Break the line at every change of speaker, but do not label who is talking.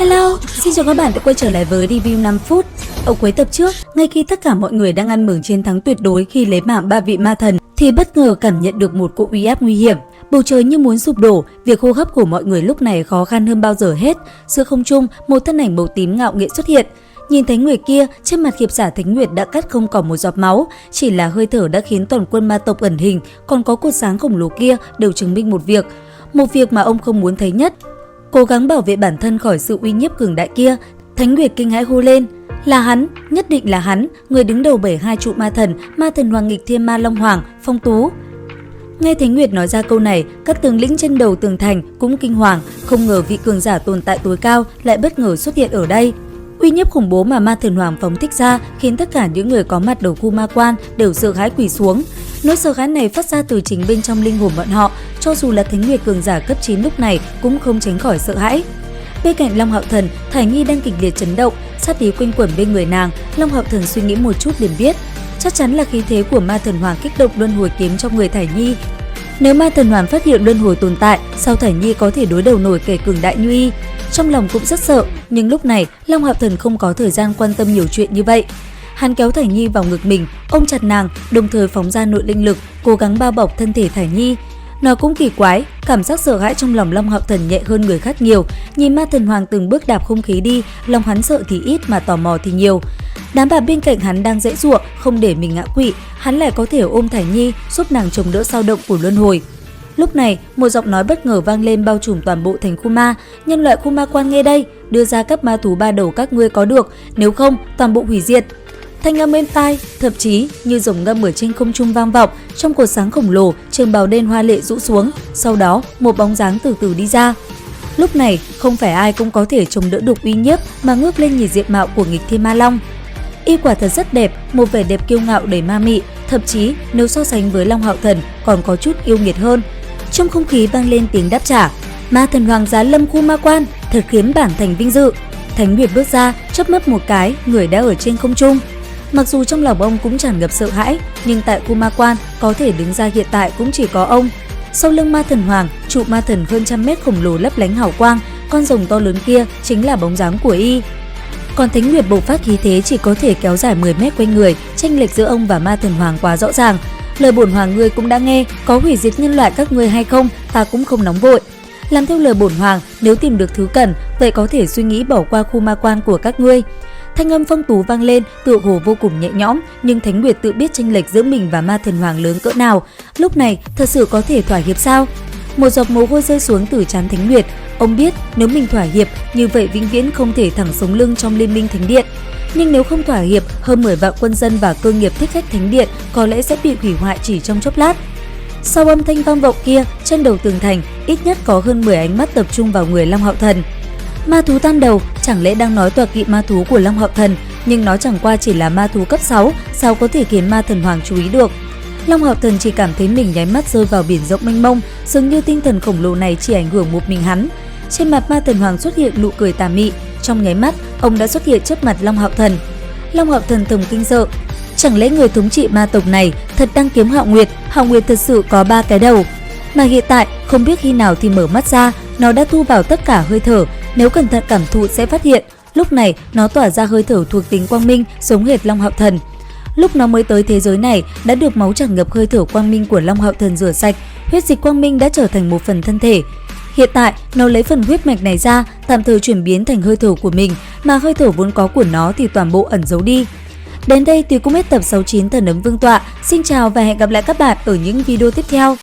Hello, xin chào các bạn đã quay trở lại với review 5 phút. Ở cuối tập trước, ngay khi tất cả mọi người đang ăn mừng chiến thắng tuyệt đối khi lấy mạng ba vị ma thần, thì bất ngờ cảm nhận được một cỗ uy áp nguy hiểm. Bầu trời như muốn sụp đổ, việc hô hấp của mọi người lúc này khó khăn hơn bao giờ hết. Giữa không trung, một thân ảnh màu tím ngạo nghễ xuất hiện. Nhìn thấy người kia, trên mặt khiếp giả Thánh Nguyệt đã cắt không còn một giọt máu, chỉ là hơi thở đã khiến toàn quân ma tộc ẩn hình, còn có cột sáng khổng lồ kia đều chứng minh một việc mà ông không muốn thấy nhất. Cố gắng bảo vệ bản thân khỏi sự uy nhiếp cường đại kia, Thánh Nguyệt kinh hãi hô lên: là hắn, nhất định là hắn, người đứng đầu 72 trụ ma thần Hoàng Nghịch Thiên Ma Long Hoàng, Phong Tú. Nghe Thánh Nguyệt nói ra câu này, các tướng lĩnh trên đầu tường thành cũng kinh hoàng, không ngờ vị cường giả tồn tại tối cao lại bất ngờ xuất hiện ở đây. Uy nhiếp khủng bố mà Ma Thần Hoàng phóng thích ra khiến tất cả những người có mặt đầu khu ma quan đều sợ hãi quỳ xuống. Nỗi sợ hãi này phát ra từ chính bên trong linh hồn bọn họ, cho dù là Thánh Nguyệt cường giả cấp 9 lúc này cũng không tránh khỏi sợ hãi. Bên cạnh Long Hạo Thần, Thải Nhi đang kịch liệt chấn động, sát ý quanh quẩn bên người nàng. Long Hạo Thần suy nghĩ một chút liền biết, chắc chắn là khí thế của Ma Thần Hoàng kích động luân hồi kiếm trong người Thải Nhi. Nếu Ma Thần Hoàng phát hiện luân hồi tồn tại, sao Thải Nhi có thể đối đầu nổi kẻ cường đại như y? Trong lòng cũng rất sợ, nhưng lúc này Long Hạo Thần không có thời gian quan tâm nhiều chuyện như vậy. Hắn kéo Thải Nhi vào ngực mình, ôm chặt nàng, đồng thời phóng ra nội linh lực, cố gắng bao bọc thân thể Thải Nhi. Nó cũng kỳ quái, cảm giác sợ hãi trong lòng Long Hạo Thần nhẹ hơn người khác nhiều. Nhìn Ma Thần Hoàng từng bước đạp không khí đi, lòng hắn sợ thì ít mà tò mò thì nhiều. Đám bà bên cạnh hắn đang giãy giụa, không để mình ngã quỵ, hắn lại có thể ôm Thải Nhi, giúp nàng chống đỡ dao động của luân hồi. Lúc này, một giọng nói bất ngờ vang lên bao trùm toàn bộ thành khu ma. Nhân loại khu ma quan nghe đây, đưa ra cấp ma thú ba đầu các ngươi có được, nếu không toàn bộ hủy diệt. Thanh âm êm tai, thậm chí như rồng ngâm ở trên không trung vang vọng. Trong cột sáng khổng lồ, trường bào đen hoa lệ rũ xuống, sau đó một bóng dáng từ từ đi ra. Lúc này, không phải ai cũng có thể chống đỡ được uy nhiếp mà ngước lên nhìn diện mạo của Nghịch Thiên Ma Long. Y quả thật rất đẹp, một vẻ đẹp kiêu ngạo đầy ma mị, thậm chí nếu so sánh với Long Hạo Thần còn có chút yêu nghiệt hơn. Trong không khí vang lên tiếng đáp trả: Ma Thần Hoàng giáng lâm khu ma quan, thật khiến bản thành vinh dự. Thánh Nguyệt bước ra, chớp mắt một cái, người đã ở trên không trung. Mặc dù trong lòng ông cũng tràn ngập sợ hãi, nhưng tại khu ma quan có thể đứng ra hiện tại cũng chỉ có ông. Sau lưng Ma Thần Hoàng, trụ ma thần hơn trăm mét khổng lồ lấp lánh hào quang, con rồng to lớn kia chính là bóng dáng của y. Còn Thánh Nguyệt bộc phát khí thế chỉ có thể kéo dài 10 mét quanh người, chênh lệch giữa ông và Ma Thần Hoàng quá rõ ràng. Lời bổn hoàng ngươi cũng đã nghe, có hủy diệt nhân loại các ngươi hay không, ta cũng không nóng vội. Làm theo lời bổn hoàng, nếu tìm được thứ cần, vậy có thể suy nghĩ bỏ qua khu ma quan của các ngươi. Thanh âm Phong Tú vang lên, tựa hồ vô cùng nhẹ nhõm, nhưng Thánh Nguyệt tự biết chênh lệch giữa mình và Ma Thần Hoàng lớn cỡ nào. Lúc này, thật sự có thể thỏa hiệp sao? Một giọt mồ hôi rơi xuống từ trán Thánh Nguyệt. Ông biết nếu mình thỏa hiệp, như vậy vĩnh viễn không thể thẳng sống lưng trong Liên minh Thánh Điện. Nhưng nếu không thỏa hiệp, hơn 10 vạn quân dân và cơ nghiệp thích khách Thánh Điện có lẽ sẽ bị hủy hoại chỉ trong chốc lát. Sau âm thanh vang vọng kia, trên đầu tường thành ít nhất có hơn 10 ánh mắt tập trung vào người Long Hạo Thần. Ma thú tam đầu, chẳng lẽ đang nói tọa kỵ ma thú của Long Hạo Thần, nhưng nó chẳng qua chỉ là ma thú cấp 6, sao có thể khiến Ma Thần Hoàng chú ý được. Long Hạo Thần chỉ cảm thấy mình nháy mắt rơi vào biển rộng mênh mông, dường như tinh thần khổng lồ này chỉ ảnh hưởng một mình hắn. Trên mặt Ma Thần Hoàng xuất hiện nụ cười tà mị, trong nháy mắt ông đã xuất hiện trước mặt Long Hạo Thần. Long Hạo Thần thầm kinh sợ, chẳng lẽ người thống trị ma tộc này thật đang kiếm Hạo Nguyệt thật sự có 3 cái đầu. Mà hiện tại không biết khi nào thì mở mắt ra, nó đã thu vào tất cả hơi thở, nếu cẩn thận cảm thụ sẽ phát hiện, lúc này nó tỏa ra hơi thở thuộc tính quang minh giống hệt Long Hạo Thần. Lúc nó mới tới thế giới này đã được máu tràn ngập hơi thở quang minh của Long Hạo Thần rửa sạch, huyết dịch quang minh đã trở thành một phần thân thể. Hiện tại, nó lấy phần huyết mạch này ra, tạm thời chuyển biến thành hơi thở của mình, mà hơi thở vốn có của nó thì toàn bộ ẩn giấu đi. Đến đây thì cũng hết tập 69 Thần Ấm Vương Tọa. Xin chào và hẹn gặp lại các bạn ở những video tiếp theo.